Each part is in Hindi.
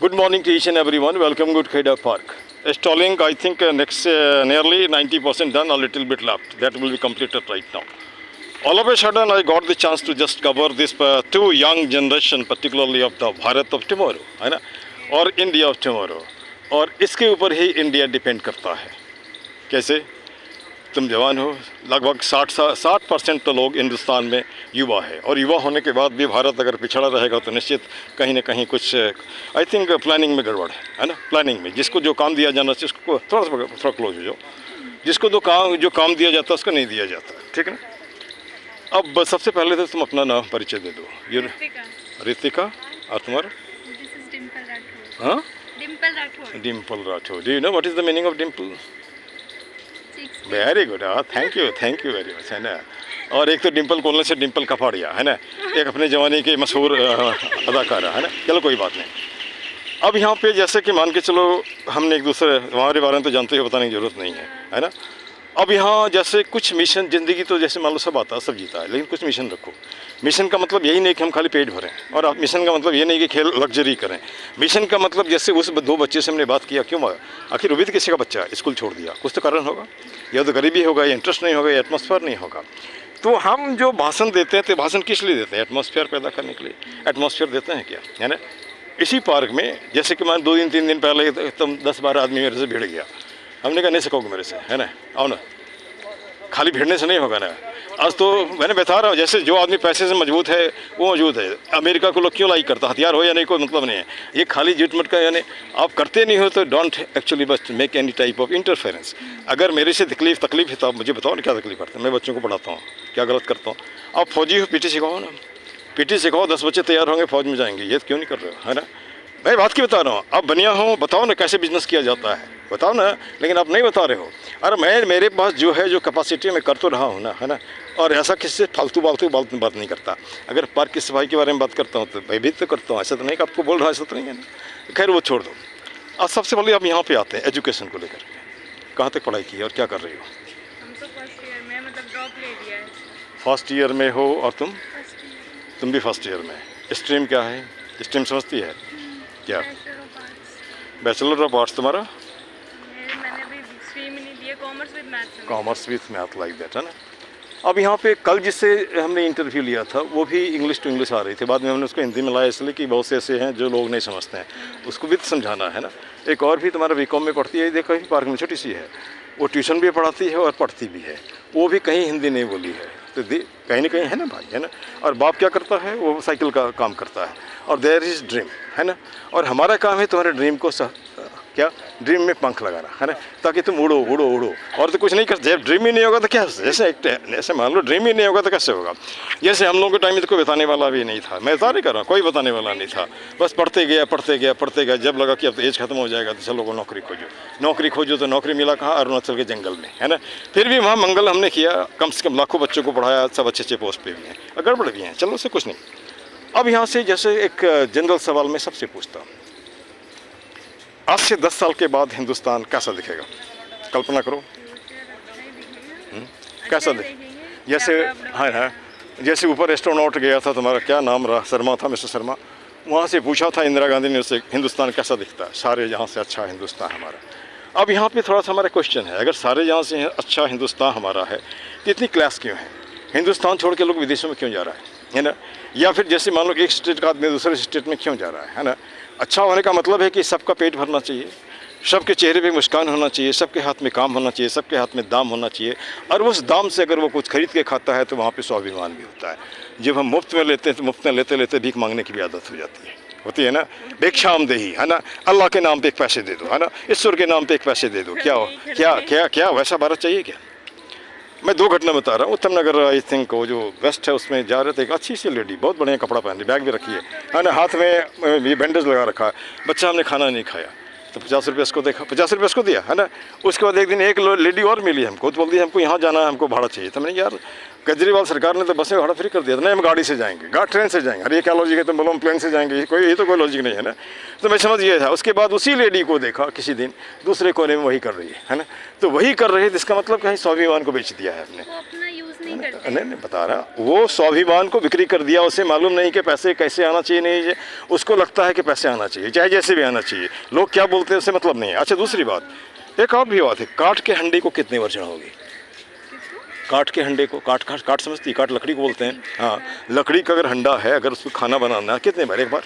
Good morning to each and everyone. Welcome to Kheda Park. Installing, I think, next nearly 90% done, a little bit left. That will be completed right now. All of a sudden, I got the chance to just cover this two young generation, particularly of the Bharat of tomorrow, है ना, और India of tomorrow. और इसके ऊपर ही इंडिया डिपेंड करता है. कैसे? तुम जवान हो, लगभग 60% तो लोग हिंदुस्तान में युवा है, और युवा होने के बाद भी भारत अगर पिछड़ा रहेगा तो निश्चित कहीं ना कहीं कुछ आई थिंक प्लानिंग में गड़बड़ है ना. प्लानिंग में जिसको जो काम दिया जाना चाहिए उसको थोड़ा क्लोज हो जाओ, जिसको जो काम दिया जाता है उसको नहीं दिया जाता. ठीक है ना. अब सबसे पहले तो तुम अपना नाम परिचय दे दो. ये रितिका. और तुम्हारा? हाँ, Dimple Rathore. Do you know what is the meaning of Dimple? Very good. Thank you very much, है ना. और एक तो डिम्पल कोलने से डिम्पल कपाड़िया, है ना, एक अपने ज़माने के मशहूर अदाकारा, है ना. चलो कोई बात नहीं. अब यहाँ पे जैसे कि मान के चलो हमने एक दूसरे हमारे बारे में तो जानते हो, बताने की ज़रूरत नहीं है ना. अब यहाँ जैसे कुछ मिशन, ज़िंदगी तो जैसे मान लो सब आता है, सब जीता है, लेकिन कुछ मिशन रखो. मिशन का मतलब यही नहीं कि हम खाली पेट भरें, और मिशन का मतलब ये नहीं कि खेल लग्जरी करें. मिशन का मतलब जैसे उस दो बच्चे से हमने बात किया, क्यों आखिर वो भी तो किसी का बच्चा है, स्कूल छोड़ दिया, कुछ तो कारण होगा. या तो गरीबी होगा, या इंटरेस्ट नहीं होगा, या एटमॉस्फेयर नहीं होगा. तो हम जो भाषण देते हैं तो भाषण किस लिए देते हैं? एटमॉस्फेयर पैदा करने के लिए. एटमॉस्फेयर देते हैं क्या, है ना. इसी पार्क में जैसे कि मैं 2 दिन 3 दिन पहले तुम 10-12 आदमी मेरे से भिड़ गया, हमने कहा नहीं सकोगे मेरे से, है ना, आओ ना. खाली भिड़ने से नहीं होगा ना. आज तो मैंने बता रहा हूँ, जैसे जो आदमी पैसे से मजबूत है वो मौजूद है. अमेरिका को लोग क्यों लाइक करता, हथियार हो या नहीं कोई मतलब नहीं है. ये खाली झूठ का, यानी आप करते नहीं हो तो डोंट एक्चुअली बस make any type of interference. अगर मेरे से तकलीफ है तो आप मुझे बताओ ना क्या तकलीफ करते हैं. मैं बच्चों को पढ़ाता हूँ, क्या गलत करता हूँ? आप फौजी हो, पीटी सिखाओ ना. पीटी सिखाओ, 10 बच्चे तैयार होंगे, फौज में जाएंगे. ये क्यों नहीं कर रहे हो, है ना. मैं बात की बता रहा हूँ. आप बनिया हो, बताओ ना कैसे बिजनेस किया जाता है, बताओ ना. लेकिन आप नहीं बता रहे हो. अरे मेरे पास जो है, जो कैपेसिटी मैं कर तो रहा हूँ ना, है ना. और ऐसा किसी से फालतू बात नहीं करता. अगर पार्क की सफाई के बारे में बात करता हूँ तो मैं भी तो करता हूँ. ऐसा तो नहीं कि आपको बोल रहा, ऐसा तो नहीं है ना. खैर वो छोड़ दो. अब सबसे पहले आप यहाँ पे आते हैं एजुकेशन को लेकर. कहाँ तक पढ़ाई की है और क्या कर रही हो? हम तो फर्स्ट ईयर में, मतलब ड्रॉप ले लिया है. फर्स्ट ईयर में हो, और तुम भी फर्स्ट ईयर में. स्ट्रीम क्या है? स्ट्रीम समझती है क्या? Bachelor of arts. तुम्हारा? मैंने अभी स्ट्रीम ही नहीं लिया, commerce with maths. Commerce with math, like that, है ना. अब यहाँ पे कल जिससे हमने इंटरव्यू लिया था वो भी इंग्लिश टू इंग्लिश आ रही थी. बाद में हमने उसको हिंदी में लाया, इसलिए कि बहुत से ऐसे हैं जो लोग नहीं समझते हैं, उसको भी समझाना है ना. एक और भी तुम्हारा बीकॉम में पढ़ती है, देखो पार्क में छोटी सी है, वो ट्यूशन भी पढ़ाती है और पढ़ती भी है. वो भी कहीं हिंदी नहीं बोली है, तो कहीं ना कहीं है ना भाई, है ना. और बाप क्या करता है? वो साइकिल का काम करता है. और देयर इज़ ड्रीम, है ना. और हमारा काम है तुम्हारे ड्रीम को क्या ड्रीम में पंख लगाना, है ना, ताकि तुम उड़ो. और तो कुछ नहीं कर. जब ड्रीम ही नहीं होगा तो क्या, जैसे मान लो ड्रीम ही नहीं होगा तो कैसे होगा. जैसे हम लोगों के टाइम में तो कोई बताने वाला भी नहीं था. मैं बता नहीं कर रहा हूँ, कोई बताने वाला नहीं था. बस पढ़ते गया. जब लगा कि अब तो एज खत्म हो जाएगा तो चलो नौकरी खोजो. तो नौकरी मिला कहाँ? अरुणाचल के जंगल में, है ना. फिर भी वहाँ मंगल हमने किया, कम से कम लाखों बच्चों को पढ़ाया, सब अच्छे पोस्ट पे भी हैं, गड़बड़ भी हैं, चलो उससे कुछ नहीं. अब यहाँ से जैसे एक जनरल सवाल मैं सबसे पूछता हूँ, आज से 10 साल के बाद हिंदुस्तान कैसा दिखेगा? कल्पना करो. कैसा दिखे? जैसे हाँ, जैसे ऊपर एस्ट्रोनॉट गया था, तुम्हारा क्या नाम रहा? शर्मा था, मिस्टर शर्मा. वहाँ से पूछा था इंदिरा गांधी ने उससे, हिंदुस्तान कैसा दिखता है? सारे जहाँ से अच्छा हिंदुस्तान हमारा. अब यहाँ पे थोड़ा सा हमारा क्वेश्चन है, अगर सारे जहाँ से अच्छा हिंदुस्तान हमारा है तो इतनी क्लास क्यों है? हिंदुस्तान छोड़ के लोग विदेशों में क्यों जा रहा है ना. या फिर जैसे मान लो एक स्टेट का आदमी दूसरे स्टेट में क्यों जा रहा है ना. अच्छा होने का मतलब है कि सबका पेट भरना चाहिए, सबके चेहरे पे मुस्कान होना चाहिए, सबके हाथ में काम होना चाहिए, सबके हाथ में दाम होना चाहिए. और उस दाम से अगर वो कुछ खरीद के खाता है तो वहाँ पे स्वाभिमान भी होता है. जब हम मुफ्त में लेते हैं तो मुफ्त में लेते भीख मांगने की भी आदत हो जाती है, होती है ना. भिक्षामदेही, है ना. अल्लाह के नाम पे एक पैसे दे दो, है ना. ईश्वर के नाम पे एक पैसे दे दो. क्या वैसा भारत चाहिए क्या? मैं 2 घटना बता रहा हूँ. उत्तम नगर आई थिंक वो जो वेस्ट है उसमें जा रहे थे, एक अच्छी सी लेडी, बहुत बढ़िया कपड़ा पहन ली, बैग भी रखी है ना, हाथ में ये बैंडेज लगा रखा है. बच्चा हमने खाना नहीं खाया तो 50 रुपये इसको देखा, 50 रुपये इसको दिया, है ना. उसके बाद एक दिन एक लेडी और मिली हमको, तो बोलती है हमको यहाँ जाना है, हमको भाड़ा चाहिए. तो मैंने यार केजरीवाल सरकार ने तो बस में भाड़ा फ्री कर दिया था. नहीं, हम गाड़ी से जाएंगे, ट्रेन से जाएंगे. अरे ये क्या लॉजिक है? तुम बोलो हम प्लेन से जाएंगे, ये तो कोई लॉजिक नहीं है ना. तो मैं समझ गया था. उसके बाद उसी लेडी को देखा किसी दिन दूसरे कोने में वही कर रही है ना. तो वही कर रही है, इसका मतलब कहीं स्वाभिमान को बेच दिया है आपने. नहीं नहीं बता रहा, वो स्वाभिमान को बिक्री कर दिया, उसे मालूम नहीं कि पैसे कैसे आना चाहिए, नहीं उसको लगता है कि पैसे आना चाहिए, चाहे जैसे भी आना चाहिए, लोग क्या बोलते हैं उसे मतलब नहीं है। अच्छा दूसरी बात, एक और भी बात है, काठ के हंडे को कितने बार चढ़ाओगे? काठ के हंडे को, काठ काठ काठ समझती, काठ लकड़ी को बोलते हैं, हाँ, लकड़ी का अगर हंडा है, अगर उसको खाना बनाना है, कितने बार? एक बार।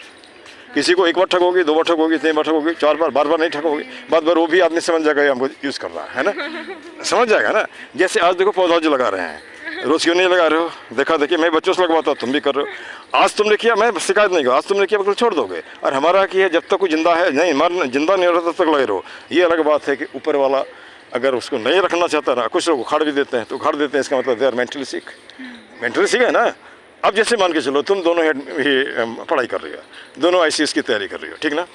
किसी को एक बार ठगोगे, 2 बार ठगोगे, 3 बार ठगोगे, 4 बार, बार नहीं ठगोगे, बार वो भी आदमी समझ जाएगा हमको यूज़ कर रहा है ना, समझ जाएगा ना। जैसे आज देखो पौधा जो लगा रहे हैं, रोज़ क्यों नहीं लगा रहे हो? देखा देखिए मैं बच्चों से लगवाता हूँ, तुम भी कर रहे हो, आज तुमने किया, मैं शिकायत नहीं करूँ, आज तुमने किया बिल्कुल छोड़ दोगे। और हमारा कि है जब तक कोई जिंदा है, नहीं मर जिंदा नहीं हो रहा तब तक लगे रहो। ये अलग बात है कि ऊपर वाला अगर उसको नहीं रखना चाहता ना, कुछ लोग उखाड़ भी देते हैं, तो उखाड़ देते हैं, इसका मतलब they are mentally sick, mentally sick है ना। अब जैसे मान के चलो तुम दोनों ही पढ़ाई कर रही हो, दोनों ICS की तैयारी कर रही हो, ठीक ना,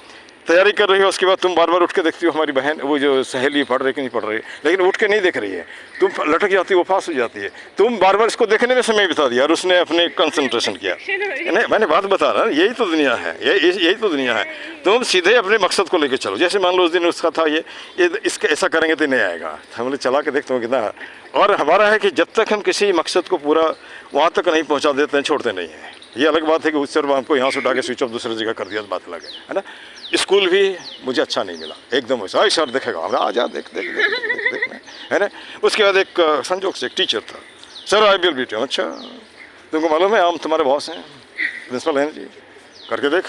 तैयारी कर रही हो, उसके बाद तुम बार बार उठ के देखती हो हमारी बहन, वो जो सहेली पढ़ रही कि नहीं पढ़ रही, लेकिन उठ के नहीं देख रही है, तुम लटक जाती हो, वो पास हो जाती है, तुम बार बार इसको देखने में समय बिता दिया और उसने अपने कंसंट्रेशन किया। नहीं मैंने बात बता रहा, यही तो दुनिया है, यही तो दुनिया है। तुम सीधे अपने मकसद को लेकर चलो। जैसे मान लो उस दिन उसका था ये इसका ऐसा करेंगे तो नहीं आएगा, हमने चला के देखते हो कितना। और हमारा है कि जब तक हम किसी मकसद को पूरा वहाँ तक नहीं पहुँचा देते हैं, छोड़ते नहीं हैं। ये अलग बात है कि उस तरह हमको यहाँ से उठा के स्विच ऑफ दूसरी जगह कर दिया, तो बात अलग है ना। स्कूल भी मुझे अच्छा नहीं मिला, एकदम वैसा ही सर देखेगा हमें, आ जा देख देख देख देख देख है ना। उसके बाद एक संजोग से एक टीचर था, sir I will beat you. अच्छा तुमको मालूम है हम तुम्हारे बॉस हैं, प्रिंसिपल हैं जी, करके देख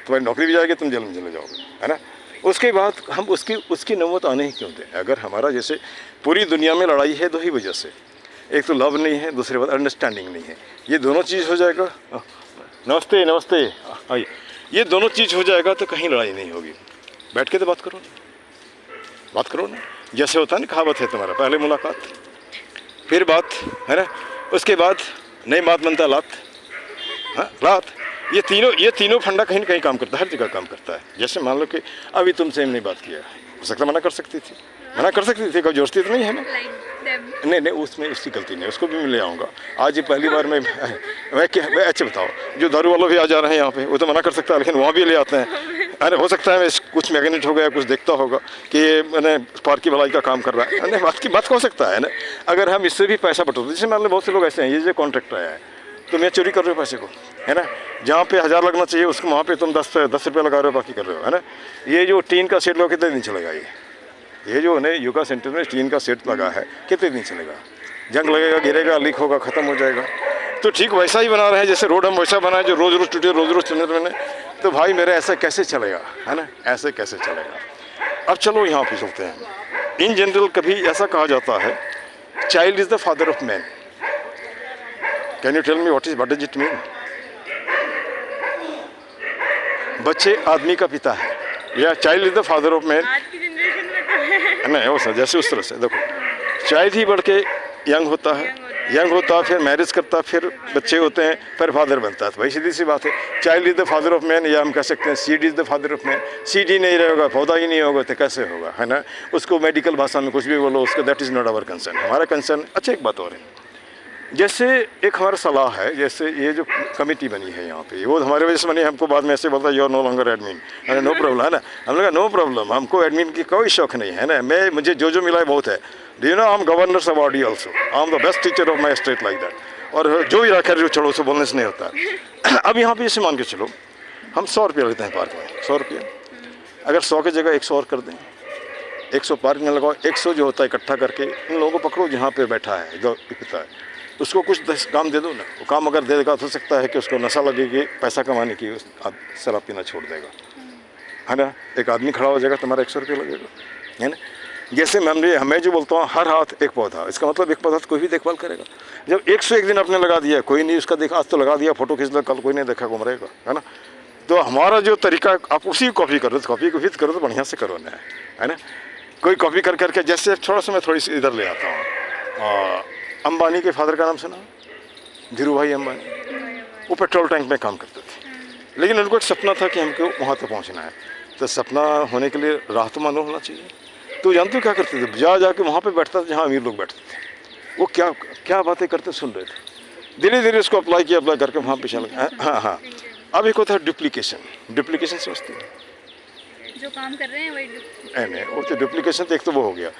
तुम्हारी नौकरी भी जाएगी, तुम जेल में चले जाओगे, है ना। उसके बाद हम उसकी नौबत आने ही क्यों दें? अगर हमारा जैसे पूरी दुनिया में लड़ाई है 2 ही वजह से, एक तो लव नहीं है, दूसरी बात अंडरस्टैंडिंग नहीं है। ये दोनों चीज़ हो जाएगा, नमस्ते नमस्ते, आइए, ये दोनों चीज़ हो जाएगा तो कहीं लड़ाई नहीं होगी। बैठ के तो बात करो ना। जैसे होता है ना, कहावत है तुम्हारा, पहले मुलाकात फिर बात, है ना, उसके बाद नहीं बात बनता लात, हाँ लात। ये तीनों फंडा कहीं ना कहीं काम करता है, हर जगह काम करता है। जैसे मान लो कि अभी तुमसे हमने बात किया, हो सकता मना कर सकती थी, कोई जोड़ती तो नहीं है ना। नहीं उसमें उसकी गलती नहीं, उसको भी मैं ले आऊँगा। आज ये पहली बार मैं अच्छा बताओ, जो दारू वालों भी आ जा रहे हैं यहाँ पे, वो तो मना कर सकता है, लेकिन वहाँ भी ले आते हैं। अरे हो सकता है मैं कुछ मैग्नेट हो गया, कुछ देखता होगा कि ये मैंने पार्क की भलाई का काम कर रहा है, अरे बात हो सकता है ना। अगर हम इससे भी पैसा बटोरते, जैसे मान लो बहुत से लोग ऐसे हैं, ये जो कॉन्ट्रैक्ट आया है, तुम ये चोरी कर रहे हो पैसे को, है ना। जहाँ पे 1000 लगना चाहिए उसको वहाँ पे तुम 10 रुपये लगा रहे हो, बाकी कर रहे हो, है ना। ये जो टीन का सेट लगा कितने दिन चलेगा? ये जो है योगा सेंटर में टीन का सेट लगा है, कितने दिन चलेगा? जंग लगेगा, गिरेगा, लीक होगा, ख़त्म हो जाएगा। तो ठीक वैसा ही बना रहे हैं, जैसे रोड हम वैसा बनाए जो रोज़ रोज़ टूटे, रोज़ रोज़ चलने मैंने, तो भाई मेरे ऐसा कैसे चलेगा, है ना, ऐसे कैसे चलेगा। अब चलो यहाँ पे चलते हैं। इन जनरल कभी ऐसा कहा जाता है, child is the father of man. Can you tell me what does it mean? बच्चे आदमी का पिता है, या child is the father of man. नहीं वो सर जैसे उस तरह से देखो, चाइल्ड ही बढ़ के यंग होता है, फिर मैरिज करता है, फिर बच्चे होते हैं, फिर फादर बनता है। तो भाई सीधी सी बात है, child is the father of man, या हम कह सकते हैं seed is the father of man. Seed ही नहीं रहेगा, पौधा ही नहीं होगा तो कैसे होगा, है ना। उसको मेडिकल भाषा में कुछ भी बोलो, उसको that is not our concern. हमारा कंसर्न, अच्छा एक बात और है, जैसे एक हमारा सलाह है, जैसे ये जो कमेटी बनी है यहाँ पे, वो हमारे वजह से बनी, हमको बाद में ऐसे बोलता है you are no longer admin, अरे नो प्रॉब्लम, है ना। हम लोग नो प्रॉब्लम, हमको एडमिन की कोई शौक नहीं है ना। मुझे जो मिला है बहुत है। Do you know I am governors awardee also, I am the best teacher of my state like that. और जो भी रखा जो चढ़ो उसे बोलने से नहीं होता। अब यहाँ पे इसे मान के चलो, हम 100 रुपये लेते हैं पार्क में, 100 रुपये। अगर 100 की जगह 100 और कर दें, 100 पार्क में लगाओ, 100 जो होता है इकट्ठा करके इन लोगों को पकड़ो जहाँ पे बैठा है, जो पिता है, उसको कुछ काम दे दो ना। वो काम अगर दे देगा तो हो सकता है कि उसको नशा लगेगी, पैसा कमाने की, शराब पीना छोड़ देगा, है ना। एक आदमी खड़ा हो जाएगा, तुम्हारा 100 रुपये लगेगा, है ना। जैसे मैं जो बोलता हूँ, हर हाथ एक पौधा, इसका मतलब एक पौधा कोई भी देखभाल करेगा। जब 101 दिन आपने लगा दिया, कोई नहीं उसका देखा, आज तो लगा दिया, फोटो खींच लो, कल कोई नहीं देखा, घूम रहेगा, है ना। तो हमारा जो तरीका, आप उसी कॉपी करो, तो कॉपी को भी करो तो बढ़िया से करो ना, है ना। कोई कॉपी कर करके, जैसे थोड़ा सा मैं थोड़ी सी इधर ले आता हूँ। अंबानी के फादर का नाम सुना? धीरू भाई अंबानी। वो पेट्रोल टैंक में काम करते थे, लेकिन उनको एक सपना था कि हमको वहाँ तक पहुँचना है। तो सपना होने के लिए राह तो मालूम होना चाहिए। तो जानते हो क्या करते थे? जाके वहाँ पे बैठता था जहाँ अमीर लोग बैठते थे। वो क्या बातें करते सुन रहे थे। धीरे धीरे उसको अप्लाई करके वहाँ पे चल गया। हाँ। अब एक होता है डुप्लीकेशन समझते हैं, जो काम कर रहे हैं वही नहीं वो तो डुप्लीकेशन तो एक तो वो हो गया।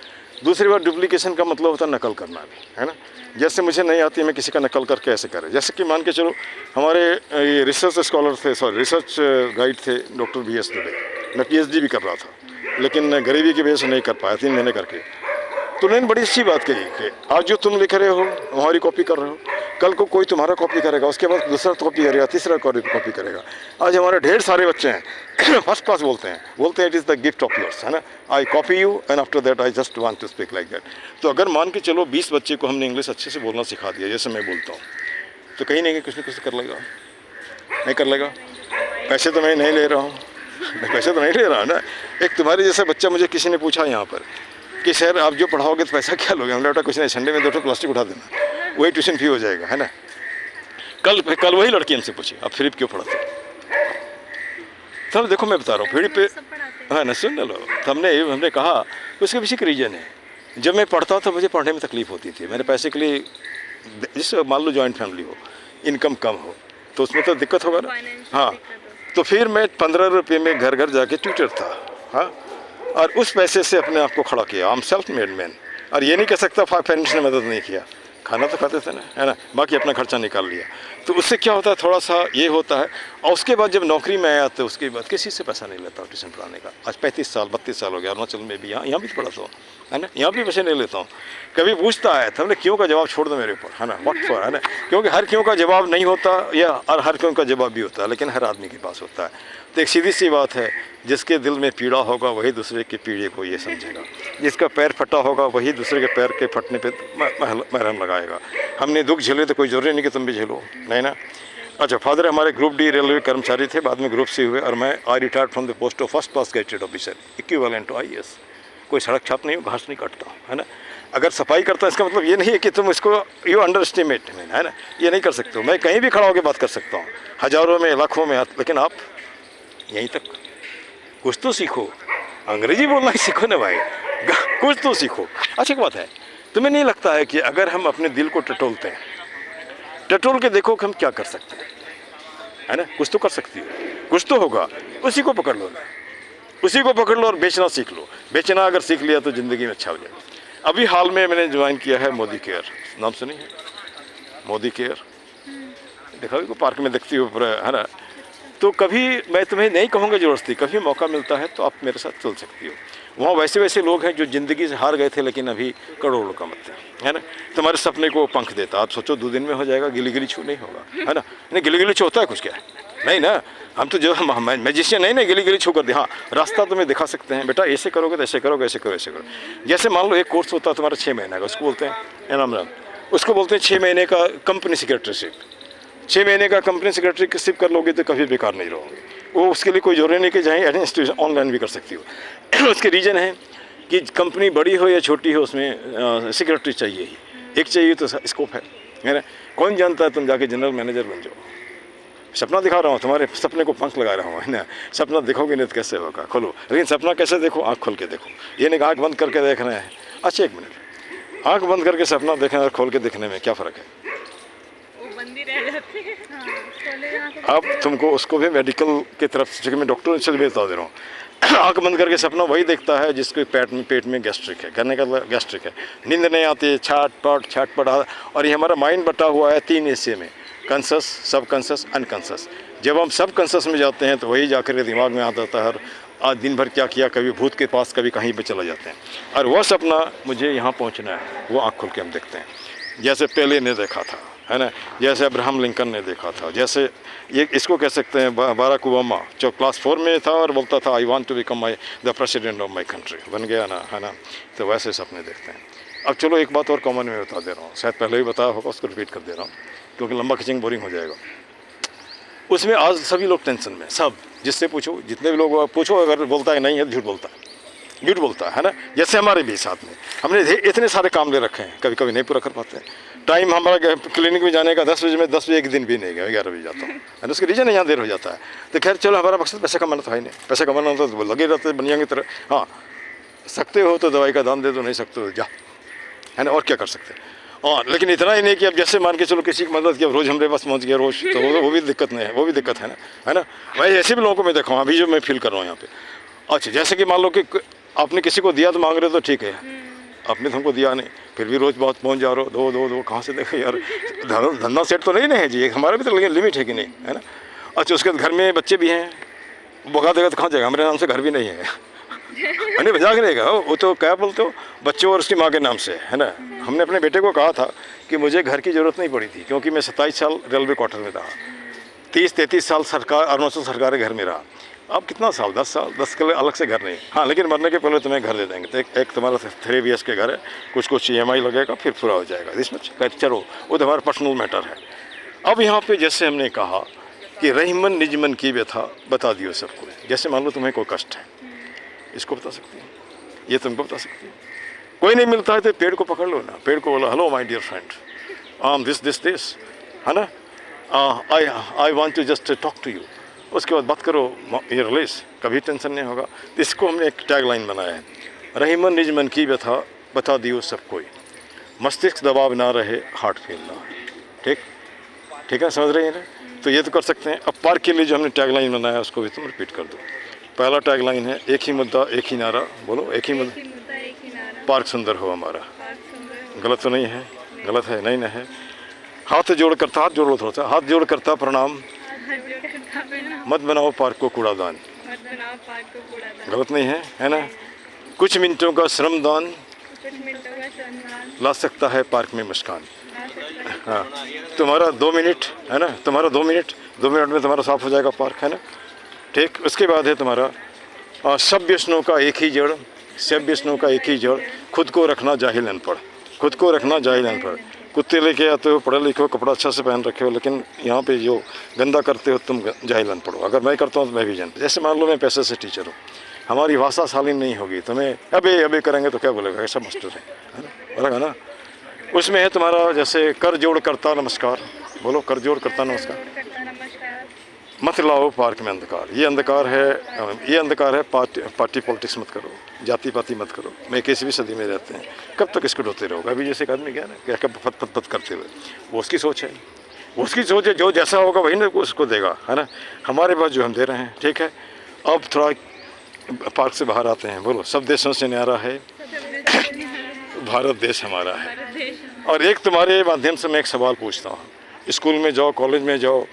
दूसरी बात डुप्लीकेशन का मतलब होता है नकल करना भी, है ना। जैसे मुझे नहीं आती मैं किसी का नकल करके ऐसे करें। जैसे कि मान के चलो हमारे ये रिसर्च स्कॉलर थे, सॉरी रिसर्च गाइड थे डॉक्टर BS दुबे। मैं PhD भी कर रहा था लेकिन गरीबी की वजह से नहीं कर पाया, 3 महीने करके। तो उन्होंने बड़ी अच्छी बात कही कि आज जो तुम लिख रहे हो हमारी कॉपी कर रहे हो, कल को कोई तुम्हारा कॉपी करेगा, उसके बाद दूसरा कॉपी करेगा, तीसरा कॉपी करेगा। आज हमारे ढेर सारे बच्चे हैं फर्स्ट क्लास बोलते हैं it is the gift of yours, है ना। I copy you and after that I just want to speak like that. तो अगर मान के चलो 20 बच्चे को हमने इंग्लिश अच्छे से बोलना सिखा दिया जैसे मैं बोलता हूँ, तो कहीं नहीं कुछ न कुछ कर लेगा, नहीं कर लेगा। पैसे तो मैं नहीं ले रहा हूँ पैसे तो नहीं ले रहा ना। एक तुम्हारे जैसा बच्चा मुझे किसी ने पूछा यहाँ पर कि सर आप जो पढ़ाओगे तो पैसा क्या लोगे? हमने बेटा कुछ नहीं, संडे में 2 प्लास्टिक उठा देना, वही ट्यूशन फी हो जाएगा, है ना। कल वही लड़की हमसे पूछी आप फ्री क्यों पढ़ाते? तब देखो मैं बता रहा हूँ फ्री पे, हाँ ना, सुन लो। तो हमने कहा उसके पीछे का रीज़न है, जब मैं पढ़ता था मुझे पढ़ने में तकलीफ होती थी। मेरे पैसे के लिए, जिस मान लो जॉइंट फैमिली हो, इनकम कम हो, तो उसमें तो दिक्कत होगा ना। हाँ, तो फिर मैं 15 रुपये में घर घर जाके ट्यूटर था, हाँ, और उस पैसे से अपने आप को खड़ा किया। I am self made man. और ये नहीं कह सकता पेरेंट्स ने मदद नहीं किया, खाना तो खाते थे ना, है ना, बाकी अपना खर्चा निकाल लिया। तो उससे क्या होता है, थोड़ा सा ये होता है। और उसके बाद जब नौकरी में आया तो उसके बाद किसी से पैसा नहीं लेता हूँ ट्यूशन पढ़ाने का। आज 35 साल 32 साल हो गया, अरुणाचल में भी, यहाँ भी पढ़ाता हूँ, है ना, यहाँ भी पैसे नहीं लेता हूँ। कभी पूछता है तो हमने क्यों का जवाब छोड़ दो मेरे ऊपर, है ना, व्हाट फॉर, है ना, क्योंकि हर क्यों का जवाब नहीं होता, या हर क्यों का जवाब भी होता है, लेकिन हर आदमी के पास होता है। तो एक सीधी सी बात है, जिसके दिल में पीड़ा होगा वही दूसरे की पीड़े को ये समझेगा, जिसका पैर फटा होगा वही दूसरे के पैर के फटने पे मरहम लगाएगा। हमने दुख झेले तो कोई जरूरी नहीं कि तुम भी झेलो, नहीं ना। अच्छा, फादर हमारे ग्रुप डी रेलवे कर्मचारी थे, बाद में ग्रुप C हुए, और मैं I retired from the post of first class gazetted officer, equivalent to IAS। कोई सड़क छाप नहीं, घास नहीं काटता, है ना। अगर सफाई करता है इसका मतलब ये नहीं है कि तुम इसको यू अंडर एस्टिमेट, है ना, ये नहीं कर सकते हो। मैं कहीं भी खड़ा होकर बात कर सकता हूँ, हज़ारों में लाखों में, लेकिन आप यहीं तक। कुछ तो सीखो, अंग्रेजी बोलना ही सीखो ना भाई, कुछ तो सीखो। अच्छा एक बात है, तुम्हें नहीं लगता है कि अगर हम अपने दिल को टटोलते हैं, टटोल के देखो कि हम क्या कर सकते हैं, है ना, कुछ तो कर सकती हो, कुछ तो होगा, उसी को पकड़ लो ना, उसी को पकड़ लो और बेचना सीख लो। बेचना अगर सीख लिया तो ज़िंदगी में अच्छा हो जाएगा। अभी हाल में मैंने ज्वाइन किया है मोदी केयर, नाम सुनी है? मोदी केयर देखा भी को पार्क में देखती हो, है ना। तो कभी मैं तुम्हें नहीं कहूँगा ज़बरदस्ती, कभी मौका मिलता है तो आप मेरे साथ चल सकती हो। वहाँ वैसे लोग हैं जो ज़िंदगी से हार गए थे लेकिन अभी करोड़ों कमाते हैं, है ना। तुम्हारे सपने को पंख देता, आप सोचो 2 दिन में हो जाएगा, गिली छू नहीं होगा, है ना। नहीं गिली छू होता है कुछ क्या? नहीं ना, हम तो जो मैजिशियन नहीं गिली छू कर दे। हाँ, रास्ता तुम्हें दिखा सकते हैं, बेटा ऐसे करोगे तो ऐसे करोगे, ऐसे करो ऐसे करो। जैसे मान लो एक कोर्स होता है तुम्हारा 6 महीने का, उसको बोलते हैं उसको बोलते हैं 6 महीने का कंपनी सेक्रेटरीशिप। 6 महीने का कंपनी सेक्रेटरीशिप कर लोगे तो कभी बेकार नहीं रहोगे। वो उसके लिए कोई जरूरी नहीं कि चाहे एडमिनिस्ट्रेशन ऑनलाइन भी कर सकती हो। उसके रीज़न है कि कंपनी बड़ी हो या छोटी हो, उसमें सेक्रेटरी चाहिए ही, एक चाहिए तो स्कोप है ना। कौन जानता है तुम जाके जनरल मैनेजर बन जाओ। सपना दिखा रहा हूँ, तुम्हारे सपने को पंख लगा रहा हूँ, है ना। सपना देखोगे नहीं तो कैसे होगा, खोलो। लेकिन सपना कैसे देखो, आँख खोल के देखो। ये नहीं आँख बंद करके देखना है। अच्छा 1 मिनट, आँख बंद करके सपना देखना और खोल के देखने में क्या फ़र्क है? बंदी रह जाती है। अब तुमको उसको भी मेडिकल की तरफ से, मैं डॉक्टर से भी बता दे रहा हूँ, आँख बंद करके सपना वही देखता है जिसके पेट में गैस्ट्रिक है, कहने का गैस्ट्रिक है, नींद नहीं आती, छाटपट। और ये हमारा माइंड बटा हुआ है 3 हिस्से में, कॉन्शस, सब कॉन्शस, अनकॉन्शस। जब हम सब कॉन्शस में जाते हैं तो वही जाकर के दिमाग में आता था, और आज दिन भर क्या किया, कभी भूत के पास कभी कहीं पे चला जाते हैं। और वह सपना मुझे यहाँ पहुँचना है, वो आँख खोल के हम देखते हैं। जैसे पेले ने देखा था, है ना, जैसे अब्राहम लिंकन ने देखा था, जैसे ये इसको कह सकते हैं बाराक ओबामा, जो क्लास 4 में था और बोलता था I want to become the president of my country, बन गया ना, है ना। तो वैसे सपने देखते हैं। अब चलो एक बात और कॉमन में बता दे रहा हूँ, शायद पहले भी बताया होगा, उसको रिपीट कर दे रहा हूँ क्योंकि लंबा खिंचिंग बोरिंग हो जाएगा। उसमें आज सभी लोग टेंशन में, सब, जिससे पूछो, जितने भी लोग पूछो, अगर बोलता है नहीं है, झूठ बोलता है ना। जैसे हमारे भी साथ में हमने इतने सारे काम ले रखे हैं, कभी नहीं पूरा कर पाते हैं। टाइम हमारा क्लिनिक में जाने का 10 बजे में 10 बजे एक दिन भी नहीं गया, 11 बजे जाता हूँ, है ना। उसके रीजन यहाँ देर हो जाता है। तो खैर चलो, हमारा मकसद पैसा कमाना तो है नहीं, पैसा कमाना होता तो लगे रहते बनिया की तरह। हाँ, सकते हो तो दवाई का दाम दे दो, नहीं सकते हो जा, है ना, और क्या कर सकते हैं। और लेकिन इतना ही नहीं कि अब जैसे मान के चलो किसी की मदद की, अब रोज़ हमारे पास पहुँच गया रोज़, तो वो भी दिक्कत नहीं है, वो भी दिक्कत है ना। भाई ऐसे भी लोगों को मैं देखा हूँ अभी, जो मैं फील कर रहा हूँ यहाँ पे। अच्छा, जैसे कि मान लो कि आपने किसी को दिया तो मांग रहे हो तो ठीक है, आपने तो हमको दिया नहीं, फिर भी रोज़ बहुत पहुँच जा रहे हो, दो दो दो कहाँ से देखो यार, धंधा सेट तो नहीं ना है जी, एक हमारा भी तो लिमिट है कि नहीं, है ना। अच्छा उसके बाद घर में बच्चे भी हैं, भगा देगा तो कहाँ जाएगा, हमारे नाम से घर भी नहीं है, नहीं मजाक नहीं रहेगा, वो तो क्या बोलते हो, बच्चों और उसकी माँ के नाम से, है ना। हमने अपने बेटे को कहा था कि मुझे घर की ज़रूरत नहीं पड़ी थी, क्योंकि मैं 27 साल रेलवे क्वार्टर में रहा, 30-33 साल सरकार अरुणाचल सरकारी घर में रहा। अब कितना साल, 10 साल, 10 के लिए अलग से घर नहीं। हाँ लेकिन मरने के पहले तुम्हें घर दे देंगे, तो एक तुम्हारा 3 BHK घर है, कुछ EMI लगेगा, फिर पूरा हो जाएगा, इसमें चलो वो तो हमारा पर्सनल मैटर है। अब यहाँ पे जैसे हमने कहा कि रहीमन निजमन की व्यथा बता दियो सबको, जैसे मान लो तुम्हें कोई कष्ट है, इसको बता सकती है, ये तुमको बता सकती है। कोई नहीं मिलता है तो पेड़ को पकड़ लो ना, पेड़ को बोला hello my dear friend, this है ना, I want to just talk to you, उसके बाद बात करो, ये रिलीज, कभी टेंशन नहीं होगा। इसको हमने एक टैग लाइन बनाया है, रहीमन निजमन की व्यथा बता दियो सब कोई, मस्तिष्क दबाव ना रहे, हार्ट फेल ना। ठीक है, समझ रहे हैं ना। तो ये तो कर सकते हैं। अब पार्क के लिए जो हमने टैग लाइन बनाया उसको भी तुम रिपीट कर दो। पहला टैग लाइन है, एक ही मुद्दा एक ही नारा, बोलो एक ही मुद्दा, पार्क सुंदर हो हमारा। गलत तो नहीं है, गलत है नहीं है। हाथ जोड़ करता, हाथ जोड़ लो थोड़ा सा, हाथ जोड़ करता प्रणाम, मत बनाओ पार्क को कूड़ादान, गलत नहीं है ना। कुछ मिनटों का श्रमदान ला सकता है पार्क में मुस्कान। हाँ तुम्हारा 2 मिनट है ना, तुम्हारा 2 मिनट में तुम्हारा साफ हो जाएगा पार्क, है ना। ठीक, उसके बाद है तुम्हारा सब व्यसनों का एक ही जड़, सब व्यसनों का एक ही जड़, खुद को रखना जाहिल अनपढ़, खुद को रखना जाहिल अनपढ़। कुत्ते लेके आते हो, पढ़े लिखे हो, कपड़ा अच्छा से पहन रखे हो, लेकिन यहाँ पे जो गंदा करते हो तुम जाहिल अनपढ़ हो। अगर मैं करता हूँ तो मैं भी जानता। जैसे मान लो मैं पैसे से टीचर हूँ, हमारी भाषा शालीन नहीं होगी, तुम्हें अबे करेंगे तो क्या बोलेगा, ऐसा मास्टर है ना, बोलेगा ना। उसमें है तुम्हारा जैसे कर जोड़ करता नमस्कार, बोलो कर जोड़ करता नमस्कार, मत लाओ पार्क में अंधकार, ये अंधकार है, पार्टी पॉलिटिक्स मत करो, जाति पाति मत करो, मैं किसी भी सदी में रहते हैं, कब तक इसको ढोते रहोगे। अभी जैसे एक आदमी गया ना, क्या कब फत करते हुए, वो उसकी सोच है, जो जैसा होगा वही ना उसको देगा, है ना। हमारे पास जो हम दे रहे हैं, ठीक है। अब थोड़ा पार्क से बाहर आते हैं, बोलो सब देशों से न्यारा है भारत देश हमारा है। और एक तुम्हारे माध्यम से मैं एक सवाल पूछता हूँ, स्कूल में जाओ, कॉलेज में जाओ,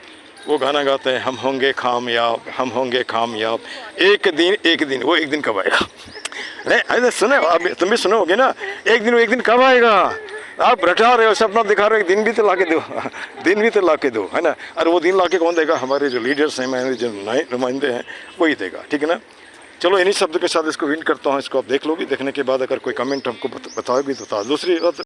वो गाना गाते हैं, हम होंगे खामयाब, हम होंगे खामयाब, एक दिन, वो एक दिन कब आएगा। नहीं अरे सुने, अब तुम भी सुनोगे ना, एक दिन कब आएगा। आप रटा रहे हो, सपना दिखा रहे हो, एक दिन भी तो ला के दो, है ना। और वो दिन ला के कौन देगा, हमारे जो लीडर्स हैं, हमारे जो नुमाइंदे हैं, वही देगा, ठीक है ना। चलो इन्हीं शब्द के साथ इसको विन करता हूँ, इसको आप देख लोगे, देखने के बाद अगर कोई कमेंट हमको बताओगे तो बता। दूसरी बात